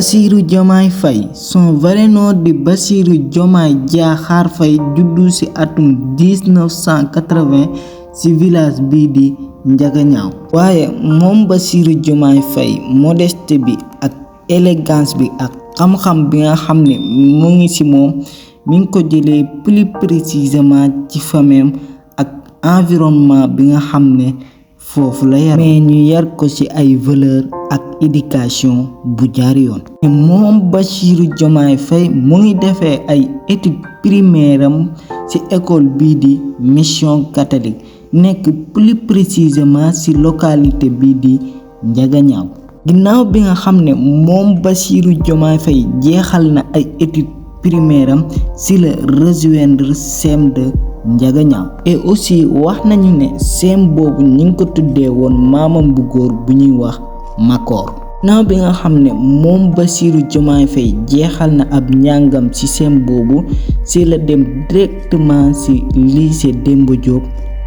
Bassirou Diomaye Faye, son vrai nom di Bassirou Diomaye Diakhar Faye, juddu ci atum 1980 ci village bii di Ndiaganiao. waaye moom Bassirou Diomaye Faye modeste bi ak élégance bi ak xam-xam bi nga xam ne mu ngi ci moom mi ngi ko jëlee plus précisément ci famem ak environnement bi nga xam ne foofu la yar mais ñu yar ko ci ay valeur ak éducation bu jaar yoon. moom Bassirou Diomaye Faye mu ngi defee ay études primaires am ci école bii di mission catholique nekk plus précisément ci localité bii di Ndiaganiao. ginnaaw bi nga xam ne moom Bassirou Diomaye Faye jeexal na ay études primaires am ci la rejoindre CEM de Ndiaganiao. et aussi wax nañu ne CEM boobu ñi ngi ko tuddee woon maamam bu góor bu ñuy wax Makor. ginnaaw bi nga xam ne moom Bassirou Diomaye Faye jeexal na ab njàngam ci CEM boobu ci la dem directement ci lycée Demba Diop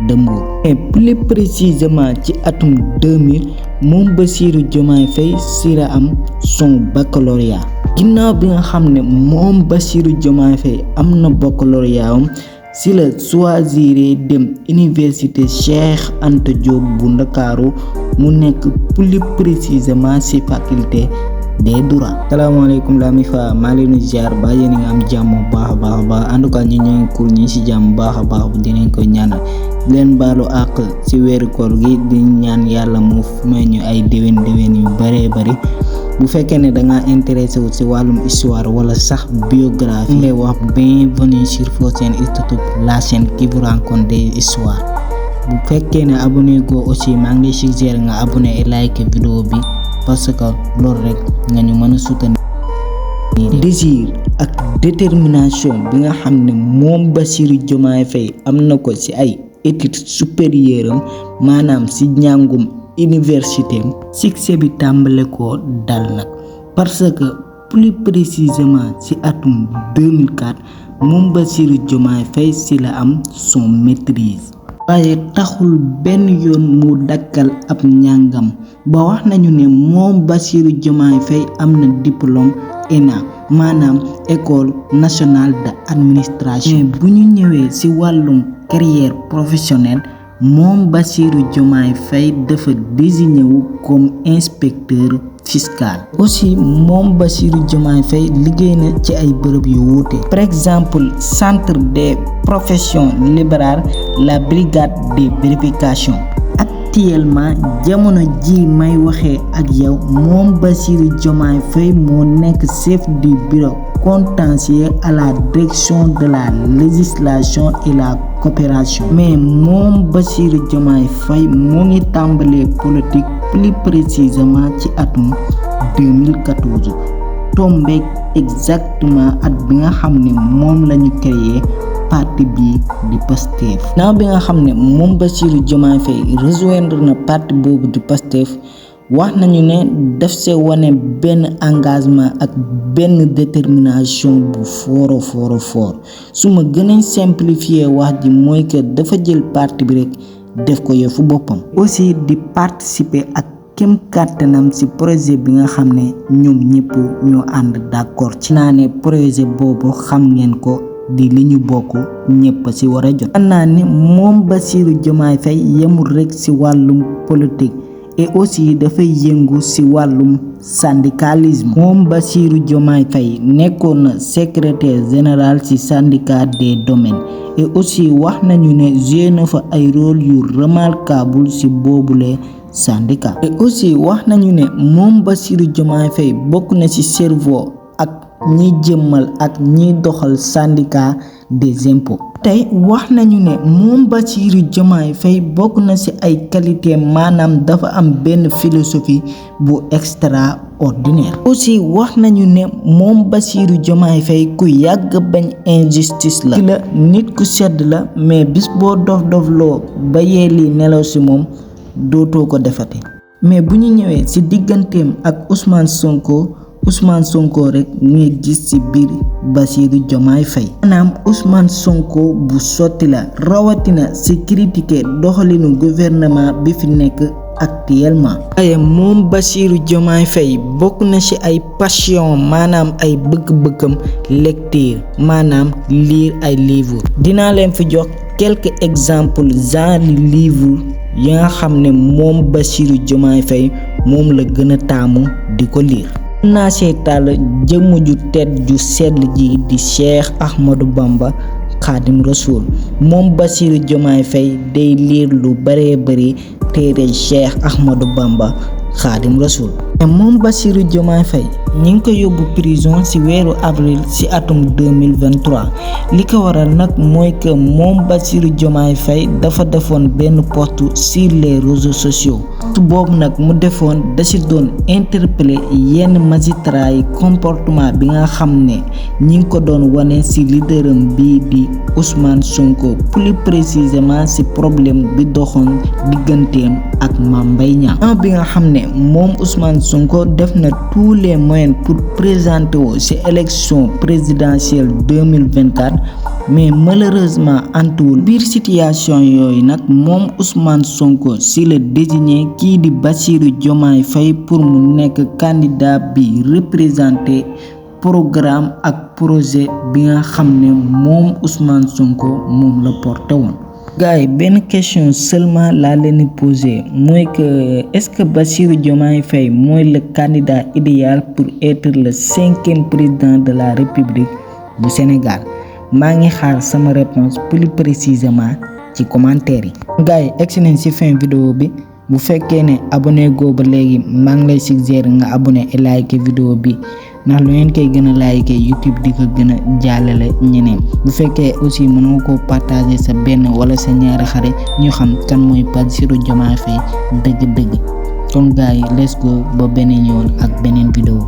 de Mbour. et plus précisément ci atum 2000 moom Bassirou Diomaye Faye ci la am son baccalauréat. ginnaaw bi nga xam ne moom Bassirou Diomaye Faye am na baccalauréat am ci la choisir dem université Cheikh Anta Diop bu Ndakaaru mu nekk plus précisément ci faculté des droits. salaamaaleykum la mi fa maa leen di ziar ba yéen nga am jàmm bu baax a baax en tout cas ñi ñooy cool ñi ci jàmm bu baax a baax dinañ ko ñaanal leen baalu àq ci weeru koor gi di ñaan yàlla mu may ñu ay déwén yu bëree bëri. bu fekkee ne da nga intéressé wu ci wàllum histoire wala sax biographie ngay wax bienvenue sur votre chaîne YouTube, la chaîne qui vous raconte des histoires. bu fekkee ne abonné go aussi maa ngi lay suggérer nga abonné et like vidéo bi parce que loolu rek nga ñu mën a soutenir. désir ak détermination bi nga xam ne moom Bassirou Diomaye Faye am na ko ci ay études supérieures am maanaam ci njàngum université succès bi tàmbale ko dal nag parce que plus précisément ci atum 2004 moom Bassirou Diomaye Faye ci la am son maîtrise. waaye taxul benn yoon mu dakkal ab njàngam ba wax nañu ne moom Bassirou Diomaye Faye am na diplôme ENA maanaam école nationale d'administration. mais bu ñu ñëwee ci wàllum carrière professionnelle moom Bassirou Diomaye Faye dafa désigné wu comme inspecteur fiscal. aussi moom Bassirou Diomaye Faye liggéey na ci ay bërëb yu wuute. par exemple centre des professions libérales la brigade de vérification. actuellement jamono ji may waxee ak yow moom Bassirou Diomaye Faye moo nekk chef du bureau contentieux à la direction de la législation et la coopération. mais moom Bassirou Diomaye Faye moo ngi tàmbalee politique plus précisément ci atum 2014 tombeek exactement at bi nga xam ne moom la ñu créé parti bi di Pastef. naaw bi nga xam ne moom Bassirou Diomaye Faye rejoindre na parti boobu di Pastef wax nañu ne daf see wane benn engagement ak benn détermination bu fort su ma gën a simplifier wax ji mooy que dafa jël parti bi rek def ko yëfu boppam. aussi di participer ak kem kàttanam ci projet bi nga xam ne ñoom ñëpp ñoo ànd d'accord ci. naa ne projet boobu xam ngeen ko di li ñu bokk ñëpp ci war a jot. xam naa ne moom Bassirou Diomaye Faye yemul rek ci wàllum politique et aussi dafay yëngu ci wàllum syndicalisme. moom Bassirou Diomaye Faye nekkoon na secrétaire général ci syndicat des domaines et aussi wax nañu ne joué na fa ay rôle yu remarquable ci boobule syndicat. et aussi wax nañu ne moom Bassirou Diomaye Faye bokk na ci cerveau ak ñiy jëmmal ak ñiy doxal syndicat des impôts. tey wax nañu ne moom Bassirou Diomaye Faye bokk na ci ay qualité maanaam dafa am benn philosophie bu extraordinaire. aussi wax nañu ne moom Bassirou Diomaye Faye ku yàgg bañ injustice la. nit ku sedd la mais bis boo dof-dofloo ba yeeli nelaw ci moom dootoo ko defate. mais bu ñu ñëwee ci digganteem ak Ousmane Sonko rek ngay gis ci biir Bassirou Diomaye Faye. maanaam Ousmane Sonko bu sotti la rawatina ci critiquer doxalinu gouvernement bi fi nekk actuellement. waaye moom Bassirou Diomaye Faye bokk na ci ay passion maanaam ay bëgg-bëggam lecture maanaam lire ay livres dinaa leen fi jox quelques exemples genre livre yi nga xam ne moom Bassirou Diomaye Faye moom la gën a taamu di ko lire. naa seetal jëmm ju tedd ju sell ji di Cheikh Ahmadou Bamba Khadim Rasoul moom Bassirou Diomaye Faye day lire lu bëree bëri téere Cheikh Ahmadou Bamba Khadim Rasoul. moom Bassirou Diomaye Faye ñi ngi ko yóbbu prison ci weeru avril ci atum 2023 li ko waral nag mooy que moom Bassirou Diomaye Faye dafa defoon benn post sur les réseaux sociaux boobu nag mu defoon da ci doon interpeller yenn magistrats yi comportement bi nga xam ne ñi ngi ko doon wane ci leaderam bii di Ousmane Sonko plus précisément ci problème bi doxoon digganteem ak Mame Mbaye Niang bi nga xam ne moom Ousmane Sonko def na tous les moyens pour présenter wu ci élection présidentielle 2024 mais malheureusement antuwul biir situation yooyu nag moom Ousmane Sonko ci la désigné kii di Bassirou Diomaye Faye pour mu nekk candidat bi représenter programme ak projet bi nga xam ne moom Ousmane Sonko moom la porté woon. gars yi benn question seulement laa leen di poser mooy que est-ce que Bassirou Diomaye Faye mooy le candidat idéal pour être le 5e président de la République du Sénégal maa ngi xaar sama réponse plus précisément ci commentaire yi. gars yi egsi nañ ci fin vidéo bi bu fekkee ne abonné goo ba léegi maa ngi lay suggérer nga abonné et like vidéo bi ndax lu ngeen koy gën a like YouTube di ko gën a jàllale ñeneen bu fekkee aussi mën nga koo partager sa benn wala sa ñaari xarit ñu xam kan mooy Bassirou Diomaye Faye dëgg-dëgg kon gars yi let's go ba beneen yoon ak beneen vidéo.